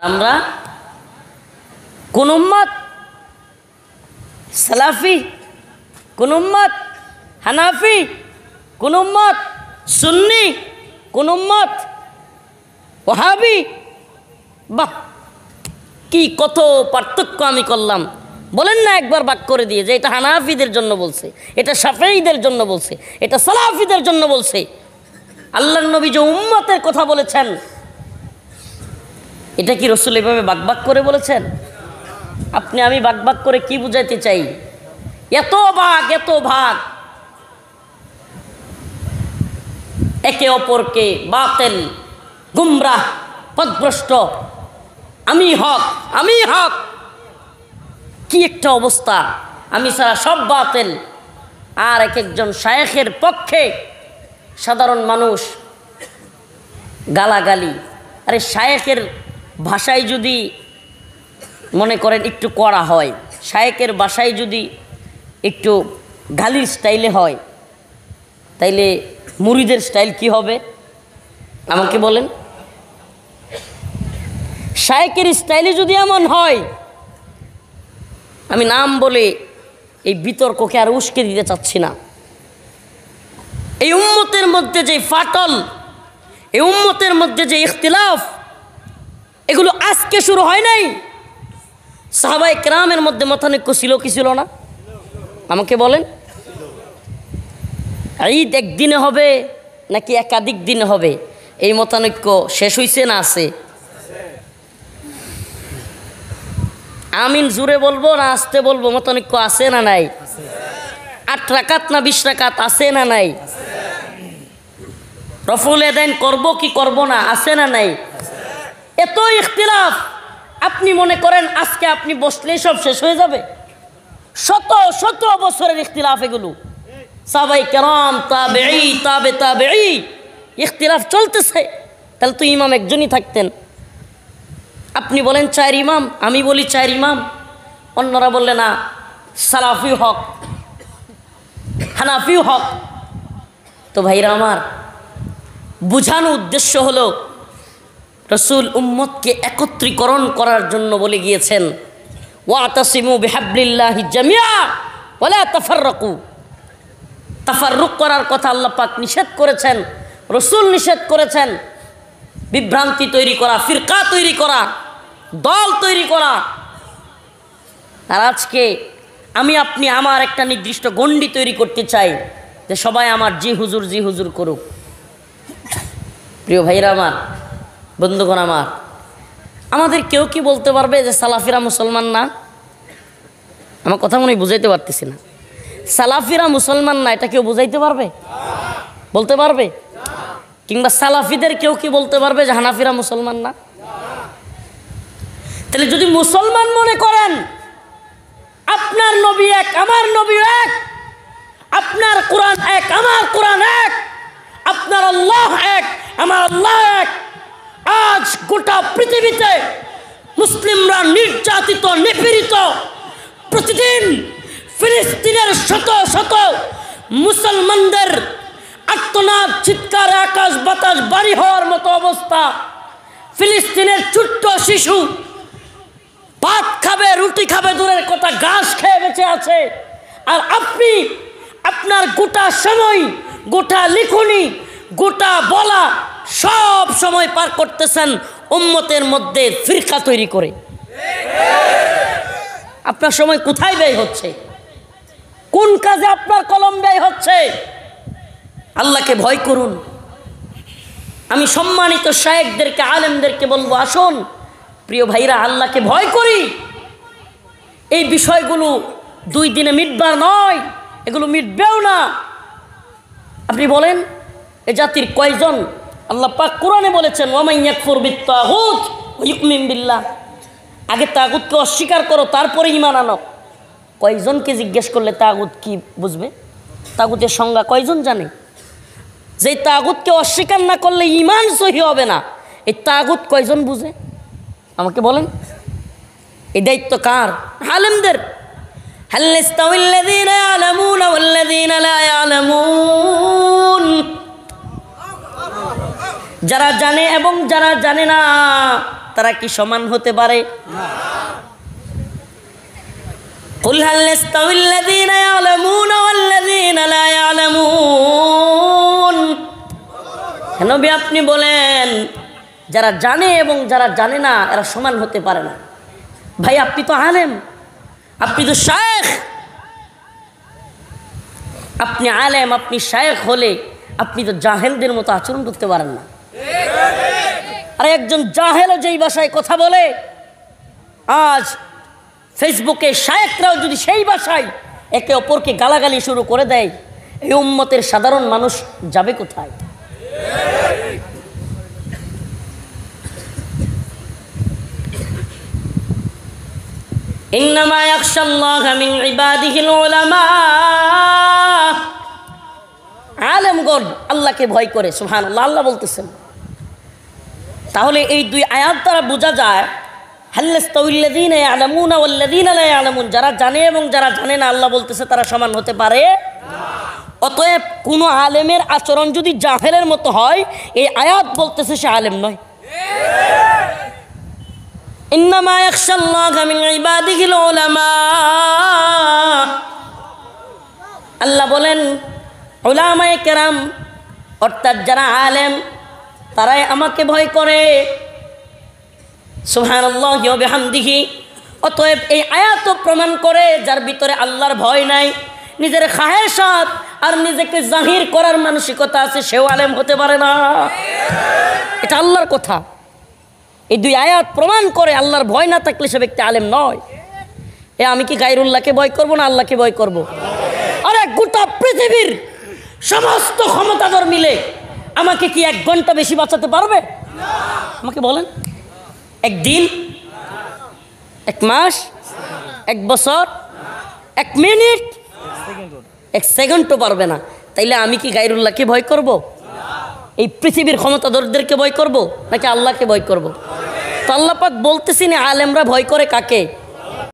আমরা কোন উম্মত সালাফি, কোন উম্মত হানাফি, কোন উম্মত সুন্নি, কোন উম্মত ওয়াহাবি। বাহ, কি কত পার্থক্য আমি করলাম। বলেন না একবার বাক করে দিয়ে যে এটা হানাফিদের জন্য বলছে, এটা শাফিঈদের জন্য বলছে, এটা সালাফিদের জন্য বলছে। আল্লাহর নবী যে উম্মতের কথা বলেছেন, এটা কি রাসূল এভাবে বাক করে বলেছেন? আপনি আমি বাক করে কি বুঝাইতে চাই? এত ভাগ একে অপরকে বাতিল, গুমরাহ, পথভ্রষ্ট, আমি হক, কি একটা অবস্থা। আমি ছাড়া সব বাতিল। আর এক একজন শায়েখের পক্ষে সাধারণ মানুষ গালাগালি। আরে শায়েখের ভাষায় যদি মনে করেন একটু কড়া হয়, শায়েখের ভাষায় যদি একটু গালির স্টাইলে হয়, তাইলে মুরিদের স্টাইল কি হবে আমাকে বলেন? শায়েখের স্টাইলে যদি এমন হয়, আমি নাম বলে এই বিতর্ককে আর উস্কে দিতে চাচ্ছি না। এই উম্মতের মধ্যে যে ফাটল, এই উম্মতের মধ্যে যে ইখতিলাফ, এগুলো আজকে শুরু হয় নাই। সাহাবায়ে কেরামের মধ্যে মতানৈক্য ছিল কি ছিল না আমাকে বলেন? ঈদ একদিনে হবে নাকি একাধিক দিনে হবে, এই মতানৈক্য শেষ হইছে না আছে? আমিন জুড়ে বলবো না আস্তে বলবো? মতানৈক্য আছে না নাই? 8 রাকাত না 20 রাকাত আছে না নাই? রফুল এদান করবো কি করবো না আছে না নাই? এত ইখতিলাফ, আপনি মনে করেন আজকে আপনি বসলেই সব শেষ হয়ে যাবে? শত বছরের ইখতিলাফ এগুলো। সাহাবায়ে কেরাম, তাবেঈ, তাবেঈ, ইখতিলাফ চলতেছে। তাহলে তো ইমাম একজনই থাকতেন। আপনি বলেন 4 ইমাম, আমি বলি 4 ইমাম, অন্যরা বললে না সালাফি হক, হানাফি হক। তো ভাইরা আমার, বুঝানো উদ্দেশ্য হলো রাসূল উম্মতকে একত্রীকরণ করার জন্য বলে গিয়েছেন, ওয়াতাসিমু বিহাবলিল্লাহি জামিআ ওয়ালা তাফাররাকু। তাফাররুক করার কথা আল্লাহ পাক নিষেধ করেছেন, রাসূল নিষেধ করেছেন। বিভ্রান্তি তৈরি করা, ফিরকা তৈরি করা, দল তৈরি করা। আর আজকে আমি আপনি আমার একটা নির্দিষ্ট গণ্ডি তৈরি করতে চাই যে সবাই আমার জি হুজুর করুক। প্রিয় ভাইরা আমার, বন্ধুগণ আমার, আমাদের কেউ কি বলতে পারবে যে সালাফিরা মুসলমান না? আমার কথা মনে বুঝাইতে পারতেছি না। সালাফিরা মুসলমান না, এটা কেউ বুঝাইতে পারবে? বলতে পারবে? কিংবা সালাফিদের কেউ কি বলতে পারবে যে হানাফিরা মুসলমান না? তাহলে যদি মুসলমান মনে করেন আপনার নবী এক, আমার নবী এক, আপনার কোরআন এক, আমার কোরআন এক, আপনার আল্লাহ এক, আমার আল্লাহ এক, আজ গোটা পৃথিবীতে মুসলিমরা নির্যাতিত, নিপীড়িত, প্রতিদিন ফিলিস্তিনের শত মুসলমানদের আর্তনাদ, চিৎকার, আকাশ বাতাস বাড়ি হওয়ার মতো অবস্থা। ফিলিস্তিনের ছোট্ট শিশু ভাত খাবে, রুটি খাবে দূরের কথা, ঘাস খেয়ে বেঁচে আছে। আর আপনি আপনার গোটা সময়, গোটা লিখনি, গোটা বলা সব সময় পার করতেছেন উম্মতের মধ্যে ফিরকা তৈরি করে। আপনার সময় কোথায় ব্যয় হচ্ছে? কোন কাজে আপনার কলম ব্যয় হচ্ছে? আল্লাহকে ভয় করুন। আমি সম্মানিত শায়েখদেরকে, আলেমদেরকে বলবো, আসুন প্রিয় ভাইরা, আল্লাহকে ভয় করি। এই বিষয়গুলো 2 দিনে মিটবার নয়, এগুলো মিটবেও না। আপনি বলেন এ জাতির কয়জন? আল্লাহ পাক কোরআনে বলেছেন, ওয়ামান ইয়াকফুর বিত্তাগুত ওয়া ইউমিন বিল্লাহ। আগে তাগুতকে অস্বীকার করো, তারপরে ঈমান আনো। কয়জনকে জিজ্ঞেস করলে তাগুত কি বুঝবে? তাগুতের সংজ্ঞা কয়জন জানে? যে তাগুতকে অস্বীকার না করলে ঈমান সহি হবে না, এই তাগুত কয়জন বুঝে আমাকে বলেন? এই দায়িত্ব কার? আলেমদের। হাল ইস্তাউল্লাযীনা ইয়ালামুনা ওয়াল্লাযীনা লা ইয়ালামুন। যারা জানে এবং যারা জানে না, তারা কি সমান হতে পারে? কুল হাল ইয়াস্তাউল লাযীনা ইয়ালামুনা ওয়াল লাযীনা লা ইয়ালামুন। নবী আপনি বলেন যারা জানে এবং যারা জানে না এরা সমান হতে পারে না। ভাই আপনি তো আলেম, আপনি তো শায়েখ, আপনি আলেম, আপনি শায়েখ হলে আপনি তো জাহেলদের মতো আচরণ করতে পারেন না। আর একজন জাহেলও যেই ভাষায় কথা বলে, আজ ফেসবুকে শায়েখরাও যদি সেই ভাষায় একে অপরকে গালাগালি শুরু করে দেয়, এই উম্মতের সাধারণ মানুষ যাবে কোথায়? ইন্নামা ইয়াখশাল্লাহা মিন ইবাদিহিল উলামা। আলেমগণ আল্লাহকে ভয় করে, সুবহানাল্লাহ, আল্লাহ বলতেছেন। তাহলে এই দুই আয়াত দ্বারা বোঝা যায় হাল ইয়াস্তাউল লাযীনা ইয়ালামুনা ওয়াল লাযীনা লা ইয়ালামুন, যারা জানে এবং যারা জানে না আল্লাহ বলতেছে তারা সমান হতে পারে না। অতএব কোনো আলেমের আচরণ যদি জাহেলের মতো হয়, এই আয়াত বলতেছে সে আলেম নয়। ইন্নামা ইয়াখশাল্লাহা মিন ইবাদিহিল উলামা। আল্লাহ বলেন উলামায়ে কেরাম অর্থাৎ যারা আলেম তারাই আমাকে ভয় করে। সুবহানাল্লাহি ওয়া বিহামদিহি। অতএব এই আয়াত প্রমাণ করে যার ভিতরে আল্লাহর ভয় নাই, নিজের খাহেশাত আর নিজেকে জাহির করার মানসিকতা আছে, সেও আলেম হতে পারে না। এটা আল্লাহর কথা। এই দুই আয়াত প্রমাণ করে আল্লাহর ভয় না থাকলে সে ব্যক্তি আলেম নয়। আমি কি গায়রুল্লাহকে ভয় করব না আল্লাহকে ভয় করব? আরে গোটা পৃথিবীর সমস্ত ক্ষমতাধর মিলে আমাকে কি 1 ঘন্টা বেশি বাঁচাতে পারবে? আমাকে বলেন। 1 দিন, 1 মাস, 1 বছর, 1 মিনিট, 1 সেকেন্ডও পারবে না। তাইলে আমি কি গায়রুল্লাহকে ভয় করব? এই পৃথিবীর ক্ষমতাধরদেরকে ভয় করব নাকি আল্লাহকে ভয় করব? তো আল্লাহ পাক বলতেছি না আলেমরা ভয় করে কাকে?